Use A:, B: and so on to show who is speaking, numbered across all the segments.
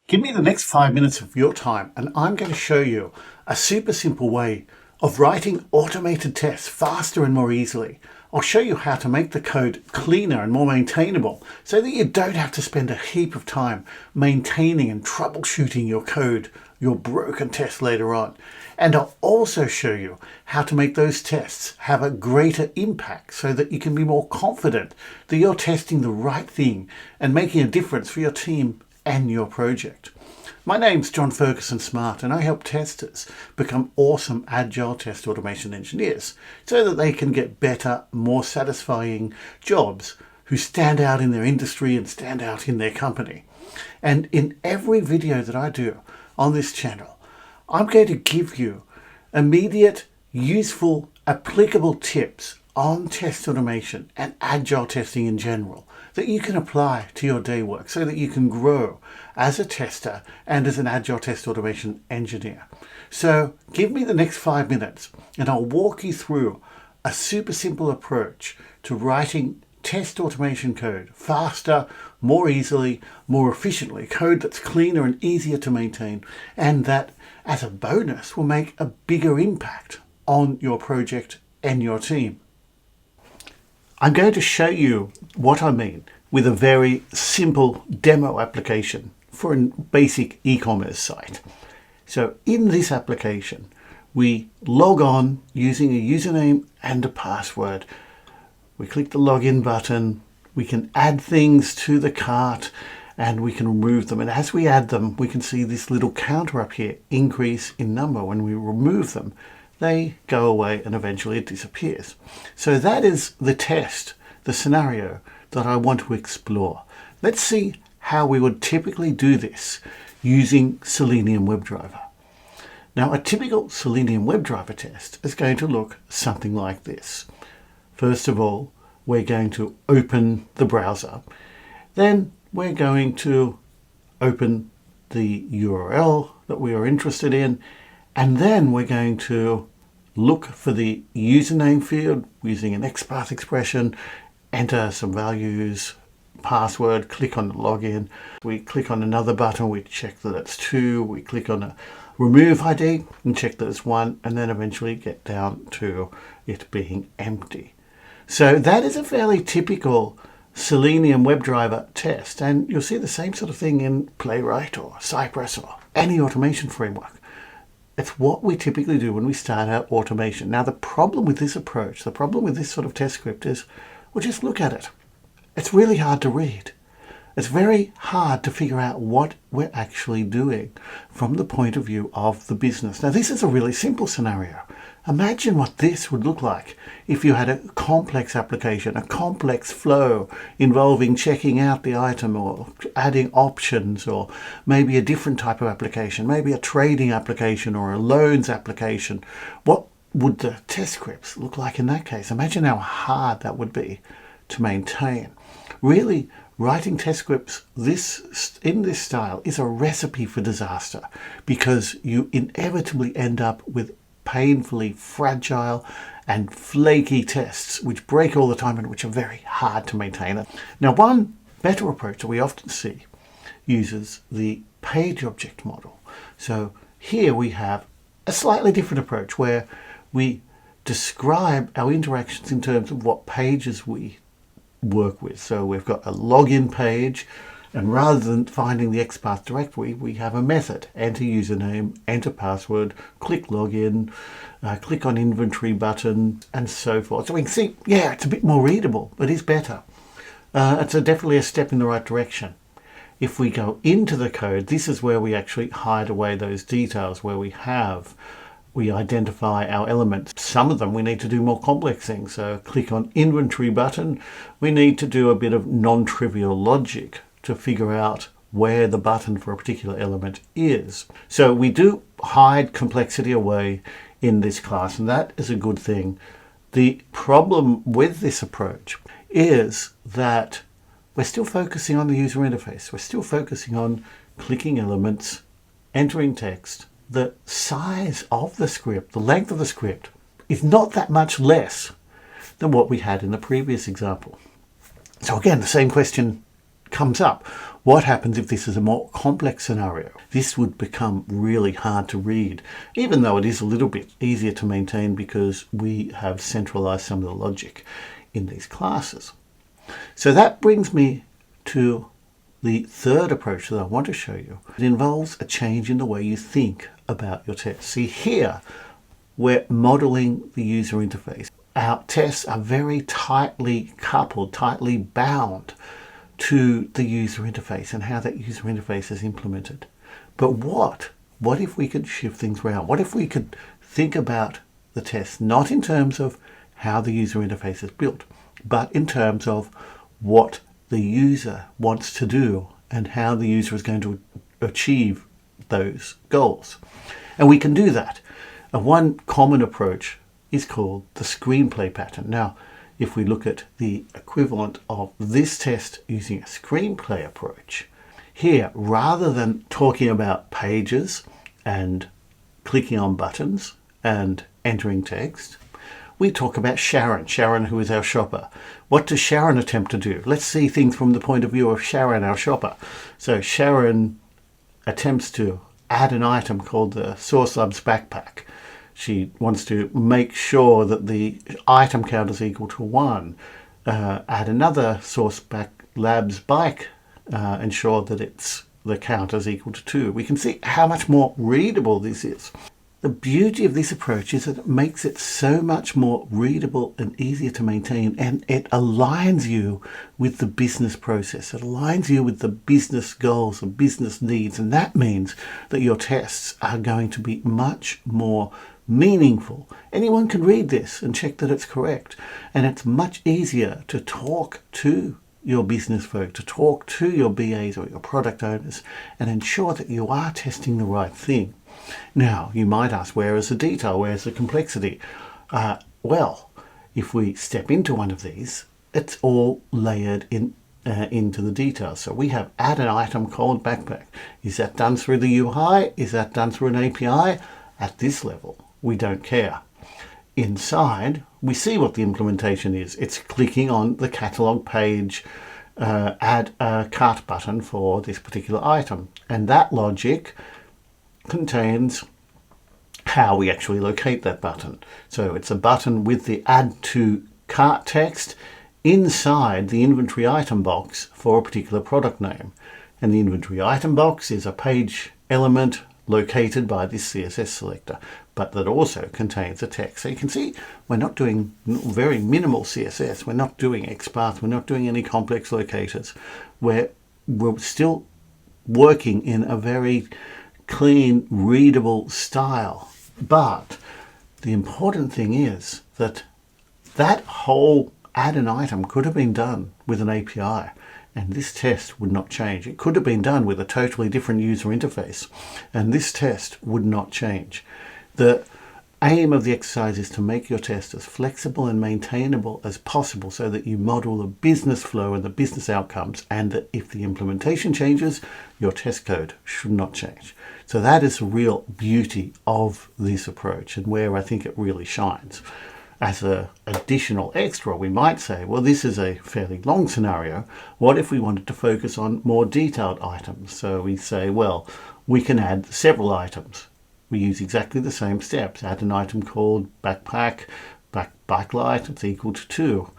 A: Give me the next 5 minutes of your time and I'm going to show you a super simple way of writing automated tests faster and more easily. I'll show you how to make the code cleaner and more maintainable so that you don't have to spend a heap of time maintaining and troubleshooting your code, your broken test later on. And I'll also show you how to make those tests have a greater impact so that you can be more confident that you're testing the right thing and making a difference for your team and your project. My name's John Ferguson Smart and I help testers become awesome agile test automation engineers so that they can get better, more satisfying jobs who stand out in their industry and stand out in their company. And in every video that I do on this channel, I'm going to give you immediate, useful, applicable tips on test automation and agile testing in general that you can apply to your day work so that you can grow as a tester and as an agile test automation engineer. So give me the next 5 minutes and I'll walk you through a super simple approach to writing test automation code faster, more easily, more efficiently, code that's cleaner and easier to maintain, and that as a bonus will make a bigger impact on your project and your team. I'm going to show you what I mean with a very simple demo application for a basic e-commerce site. So in this application, we log on using a username and a password. We click the login button, we can add things to the cart and we can remove them. And as we add them, we can see this little counter up here, increase in number. When we remove them, they go away and eventually it disappears. So that is the test, the scenario that I want to explore. Let's see how we would typically do this using Selenium WebDriver. Now, a typical Selenium WebDriver test is going to look something like this. First of all, we're going to open the browser. Then we're going to open the URL that we are interested in. And then we're going to look for the username field using an XPath expression, enter some values, password, click on the login. We click on another button, we check that it's 2. We click on a remove ID and check that it's 1, and then eventually get down to it being empty. So that is a fairly typical Selenium WebDriver test, and you'll see the same sort of thing in Playwright or Cypress or any automation framework. It's what we typically do when we start our automation. Now, the problem with this approach, the problem with this sort of test script is, well, just look at it. It's really hard to read. It's very hard to figure out what we're actually doing from the point of view of the business. Now, this is a really simple scenario. Imagine what this would look like if you had a complex application, a complex flow involving checking out the item or adding options, or maybe a different type of application, maybe a trading application or a loans application. What would the test scripts look like in that case? Imagine how hard that would be to maintain. Really, writing test scripts in this style is a recipe for disaster because you inevitably end up with painfully fragile and flaky tests which break all the time and which are very hard to maintain. Now, one better approach that we often see uses the page object model. So here we have a slightly different approach where we describe our interactions in terms of what pages we work with. So we've got a login page, and rather than finding the XPath directory, we have a method: enter username, enter password, click login, click on inventory button, and so forth. So we can see, yeah, it's a bit more readable, but it's better. It's definitely a step in the right direction. If we go into the code, this is where we actually hide away those details, where we identify our elements. Some of them we need to do more complex things. So click on inventory button. We need to do a bit of non-trivial logic to figure out where the button for a particular element is. So we do hide complexity away in this class, and that is a good thing. The problem with this approach is that we're still focusing on the user interface. We're still focusing on clicking elements, entering text. The size of the script, the length of the script, is not that much less than what we had in the previous example. So again, the same question comes up. What happens if this is a more complex scenario? This would become really hard to read, even though it is a little bit easier to maintain because we have centralized some of the logic in these classes. So that brings me to the third approach that I want to show you. It involves a change in the way you think about your tests. See, here we're modeling the user interface. Our tests are very tightly coupled, tightly bound to the user interface and how that user interface is implemented. But what if we could shift things around? What if we could think about the test not in terms of how the user interface is built, but in terms of what the user wants to do and how the user is going to achieve those goals? And we can do that. And one common approach is called the screenplay pattern. Now, if we look at the equivalent of this test using a screenplay approach, here, rather than talking about pages and clicking on buttons and entering text, we talk about Sharon, who is our shopper. What does Sharon attempt to do? Let's see things from the point of view of Sharon, our shopper. So Sharon attempts to add an item called the Source Labs backpack. She wants to make sure that the item count is equal to 1. Add another Source Labs bike, ensure that the count is equal to 2. We can see how much more readable this is. The beauty of this approach is that it makes it so much more readable and easier to maintain, and it aligns you with the business process. It aligns you with the business goals, the business needs, and that means that your tests are going to be much more meaningful. Anyone can read this and check that it's correct, and it's much easier to talk to your business folk, to talk to your BAs or your product owners and ensure that you are testing the right thing. Now, you might ask, where is the detail? Where is the complexity? Well, if we step into one of these, it's all layered into the details. So we have add an item called backpack. Is that done through the UI? Is that done through an API? At this level, we don't care. Inside, we see what the implementation is. It's clicking on the catalog page, add a cart button for this particular item. And that logic contains how we actually locate that button. So it's a button with the add to cart text inside the inventory item box for a particular product name. And the inventory item box is a page element located by this CSS selector, but that also contains a text. So you can see we're not doing very minimal CSS. We're not doing XPath. We're not doing any complex locators. We're still working in a very clean, readable style. But the important thing is that that whole add an item could have been done with an API, and this test would not change. It could have been done with a totally different user interface, and this test would not change. The aim of the exercise is to make your test as flexible and maintainable as possible so that you model the business flow and the business outcomes, and that if the implementation changes, your test code should not change. So that is the real beauty of this approach and where I think it really shines. As an additional extra, we might say, well, this is a fairly long scenario. What if we wanted to focus on more detailed items? So we say, well, we can add several items. We use exactly the same steps. Add an item called backpack, bike light, it's equal to 2.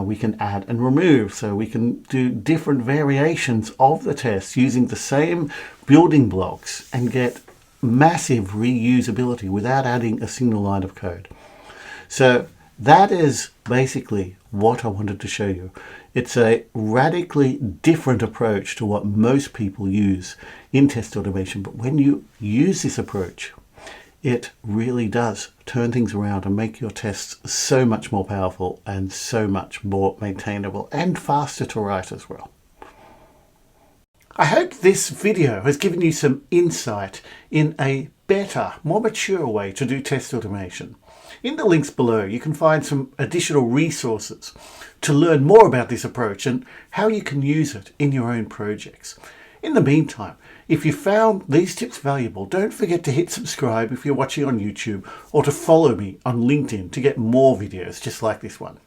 A: We can add and remove. So we can do different variations of the test using the same building blocks and get massive reusability without adding a single line of code. So that is basically what I wanted to show you. It's a radically different approach to what most people use in test automation. But when you use this approach, it really does turn things around and make your tests so much more powerful and so much more maintainable and faster to write as well. I hope this video has given you some insight in a better, more mature way to do test automation. In the links below, you can find some additional resources to learn more about this approach and how you can use it in your own projects. In the meantime, if you found these tips valuable, don't forget to hit subscribe if you're watching on YouTube, or to follow me on LinkedIn to get more videos just like this one.